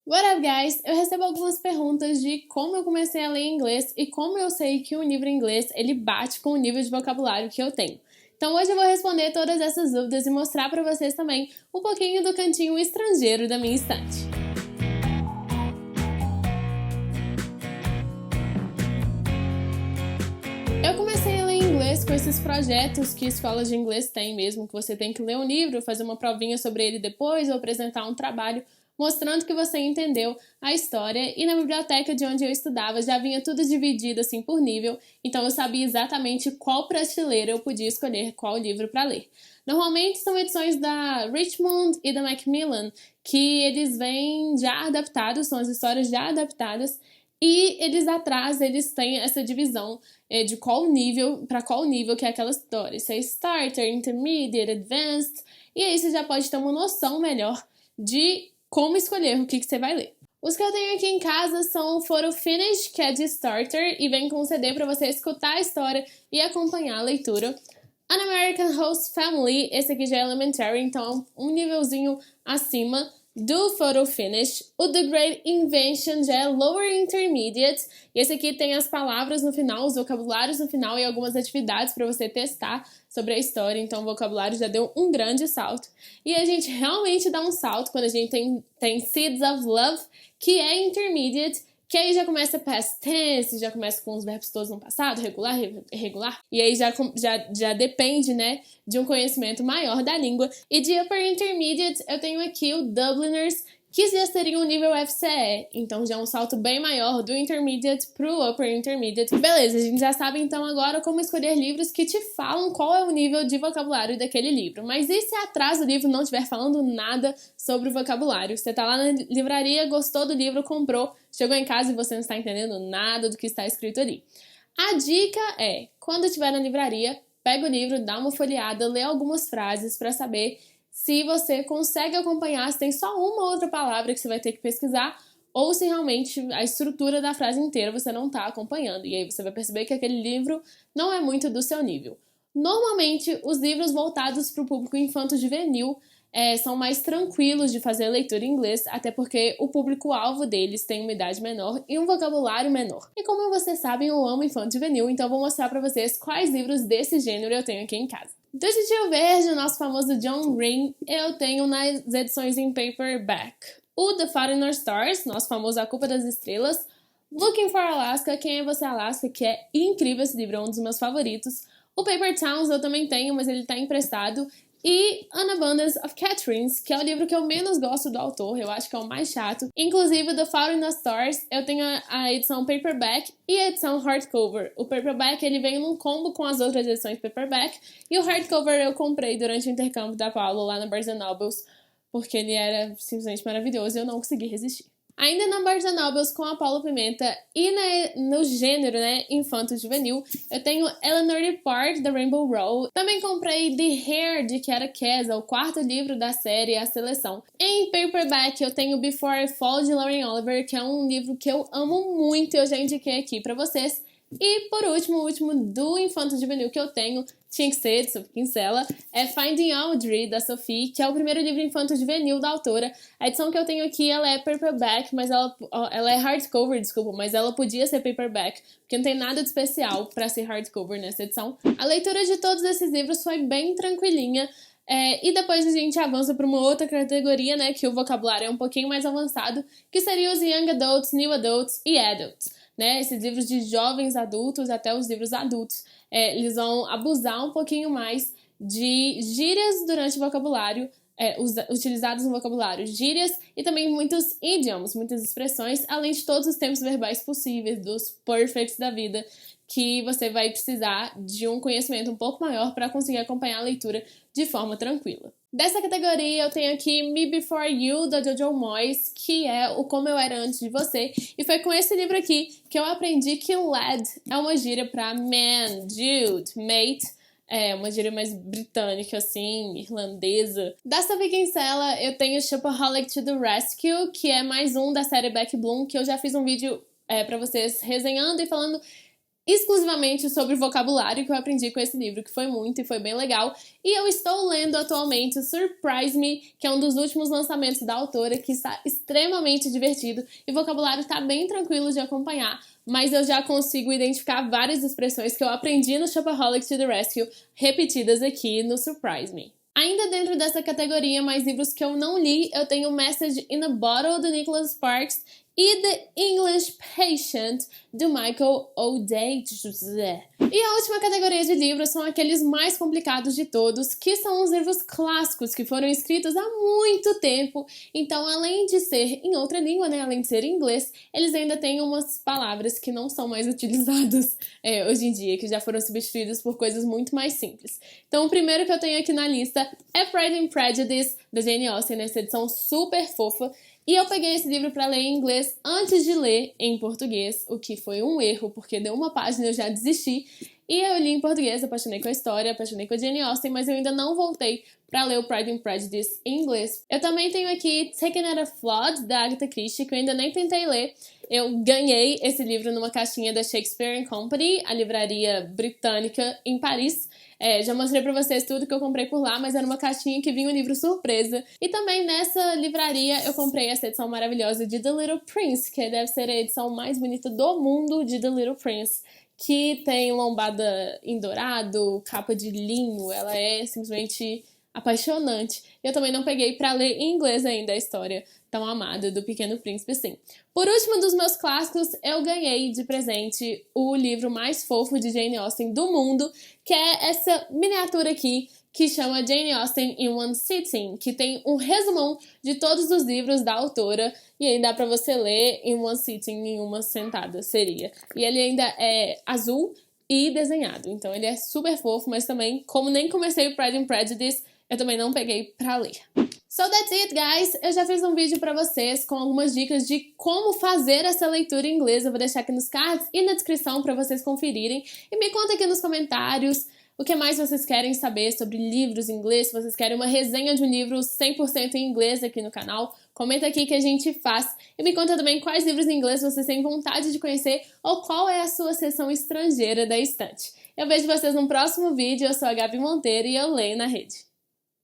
What up, guys? Eu recebo algumas perguntas de como eu comecei a ler inglês e como eu sei que um livro em inglês ele bate com o nível de vocabulário que eu tenho. Então hoje eu vou responder todas essas dúvidas e mostrar para vocês também um pouquinho do cantinho estrangeiro da minha estante. Eu comecei a ler inglês com esses projetos que escolas de inglês têm mesmo, que você tem que ler um livro, fazer uma provinha sobre ele depois ou apresentar um trabalho mostrando que você entendeu a história, e na biblioteca de onde eu estudava já vinha tudo dividido assim por nível, então eu sabia exatamente qual prateleira eu podia escolher qual livro para ler. Normalmente são edições da Richmond e da Macmillan, que eles vêm já adaptados, são as histórias já adaptadas, e eles atrás eles têm essa divisão de qual nível, para qual nível que é aquela história. Se é Starter, Intermediate, Advanced, e aí você já pode ter uma noção melhor de como escolher o que você vai ler. Os que eu tenho aqui em casa são For Finish, que é de Starter, e vem com um CD para você escutar a história e acompanhar a leitura. An American Host Family, esse aqui já é Elementary, então um nívelzinho acima do Photo Finish. O The Great Invention já é Lower Intermediate, e esse aqui tem as palavras no final, os vocabulários no final e algumas atividades para você testar sobre a história, então o vocabulário já deu um grande salto. E a gente realmente dá um salto quando a gente tem Seeds of Love, que é Intermediate, que aí já começa past tense, já começa com os verbos todos no passado, regular, irregular, e aí já depende, né, de um conhecimento maior da língua. E de Upper Intermediate eu tenho aqui o Dubliners, que já seria um nível FCE, então já é um salto bem maior do Intermediate pro Upper Intermediate. Beleza, a gente já sabe então agora como escolher livros que te falam qual é o nível de vocabulário daquele livro. Mas e se atrás do livro não estiver falando nada sobre o vocabulário? Você tá lá na livraria, gostou do livro, comprou, chegou em casa e você não está entendendo nada do que está escrito ali. A dica é, quando estiver na livraria, pega o livro, dá uma folheada, lê algumas frases para saber se você consegue acompanhar, se tem só uma ou outra palavra que você vai ter que pesquisar, ou se realmente a estrutura da frase inteira você não está acompanhando. E aí você vai perceber que aquele livro não é muito do seu nível. Normalmente, os livros voltados para o público infanto-juvenil são mais tranquilos de fazer a leitura em inglês, até porque o público-alvo deles tem uma idade menor e um vocabulário menor. E como vocês sabem, eu amo infanto-juvenil, então eu vou mostrar para vocês quais livros desse gênero eu tenho aqui em casa. Do Titio Verde, o nosso famoso John Green, eu tenho nas edições em paperback. O The Fault in Our Stars, nosso famoso A Culpa das Estrelas. Looking for Alaska, Quem é Você Alaska, que é incrível esse livro, é um dos meus favoritos. O Paper Towns eu também tenho, mas ele tá emprestado. E An Abundance of Catherines, que é o livro que eu menos gosto do autor, eu acho que é o mais chato. Inclusive, The Fault in the Stars, eu tenho a edição paperback e a edição hardcover. O paperback, ele vem num combo com as outras edições paperback, e o hardcover eu comprei durante o intercâmbio da Paula lá na Barnes & Nobles, porque ele era simplesmente maravilhoso e eu não consegui resistir. Ainda na Barnes & Nobles com a Paula Pimenta e no gênero, né, infanto-juvenil, eu tenho Eleanor Depart, da Rainbow Row. Também comprei The Hair, de Kiara Keza, o quarto livro da série A Seleção. Em paperback, eu tenho Before I Fall, de Lauren Oliver, que é um livro que eu amo muito e eu já indiquei aqui pra vocês. E por último, o último do infanto-juvenil que eu tenho, tinha que ser de Sophie Kinsella, é Finding Audrey, da Sophie, que é o primeiro livro infanto-juvenil da autora. A edição que eu tenho aqui, ela é paperback, mas ela é hardcover, desculpa, mas ela podia ser paperback, porque não tem nada de especial pra ser hardcover nessa edição. A leitura de todos esses livros foi bem tranquilinha, e depois a gente avança para uma outra categoria, né, que o vocabulário é um pouquinho mais avançado, que seria os Young Adults, New Adults e Adults. Né, esses livros de jovens adultos até os livros adultos, eles vão abusar um pouquinho mais de gírias durante o vocabulário, utilizados no vocabulário, gírias e também muitos idioms, muitas expressões, além de todos os tempos verbais possíveis, dos perfects da vida, que você vai precisar de um conhecimento um pouco maior para conseguir acompanhar a leitura de forma tranquila. Dessa categoria eu tenho aqui Me Before You, da Jojo Moyes, que é o Como Eu Era Antes de Você, e foi com esse livro aqui que eu aprendi que lad é uma gíria para man, dude, mate, uma gíria mais britânica, assim, irlandesa. Da Sophie Kinsella eu tenho Shopaholic to the Rescue, que é mais um da série Back Bloom, que eu já fiz um vídeo pra vocês resenhando e falando exclusivamente sobre vocabulário que eu aprendi com esse livro, que foi muito e foi bem legal. E eu estou lendo atualmente Surprise Me, que é um dos últimos lançamentos da autora, que está extremamente divertido e o vocabulário está bem tranquilo de acompanhar, mas eu já consigo identificar várias expressões que eu aprendi no Shopaholic to the Rescue repetidas aqui no Surprise Me. Ainda dentro dessa categoria, mais livros que eu não li, eu tenho Message in a Bottle, do Nicholas Sparks, e The English Patient, do Michael O'Day. E a última categoria de livros são aqueles mais complicados de todos, que são os livros clássicos, que foram escritos há muito tempo. Então, além de ser em outra língua, né, além de ser em inglês, eles ainda têm umas palavras que não são mais utilizadas hoje em dia, que já foram substituídas por coisas muito mais simples. Então, o primeiro que eu tenho aqui na lista é Pride and Prejudice, da Jane Austen, nessa edição super fofa. E eu peguei esse livro para ler em inglês antes de ler em português, o que foi um erro, porque deu uma página e eu já desisti. E eu li em português, apaixonei com a história, apaixonei com a Jane Austen, mas eu ainda não voltei para ler o Pride and Prejudice em inglês. Eu também tenho aqui Taken at a Flood, da Agatha Christie, que eu ainda nem tentei ler. Eu ganhei esse livro numa caixinha da Shakespeare & Company, a livraria britânica em Paris. Já mostrei pra vocês tudo que eu comprei por lá, mas era uma caixinha que vinha um livro surpresa. E também nessa livraria eu comprei essa edição maravilhosa de The Little Prince, que deve ser a edição mais bonita do mundo de The Little Prince, que tem lombada em dourado, capa de linho, ela é simplesmente apaixonante. Eu também não peguei pra ler em inglês ainda a história tão amada do Pequeno Príncipe, assim. Por último dos meus clássicos, eu ganhei de presente o livro mais fofo de Jane Austen do mundo, que é essa miniatura aqui, que chama Jane Austen in One Sitting, que tem um resumão de todos os livros da autora, e aí dá pra você ler in one sitting, em uma sentada, seria. E ele ainda é azul e desenhado, então ele é super fofo, mas também, como nem comecei o Pride and Prejudice, eu também não peguei pra ler. So that's it, guys! Eu já fiz um vídeo pra vocês com algumas dicas de como fazer essa leitura em inglês. Eu vou deixar aqui nos cards e na descrição pra vocês conferirem. E me conta aqui nos comentários o que mais vocês querem saber sobre livros em inglês. Se vocês querem uma resenha de um livro 100% em inglês aqui no canal, comenta aqui que a gente faz. E me conta também quais livros em inglês vocês têm vontade de conhecer ou qual é a sua seção estrangeira da estante. Eu vejo vocês no próximo vídeo. Eu sou a Gabi Monteiro e eu leio na rede.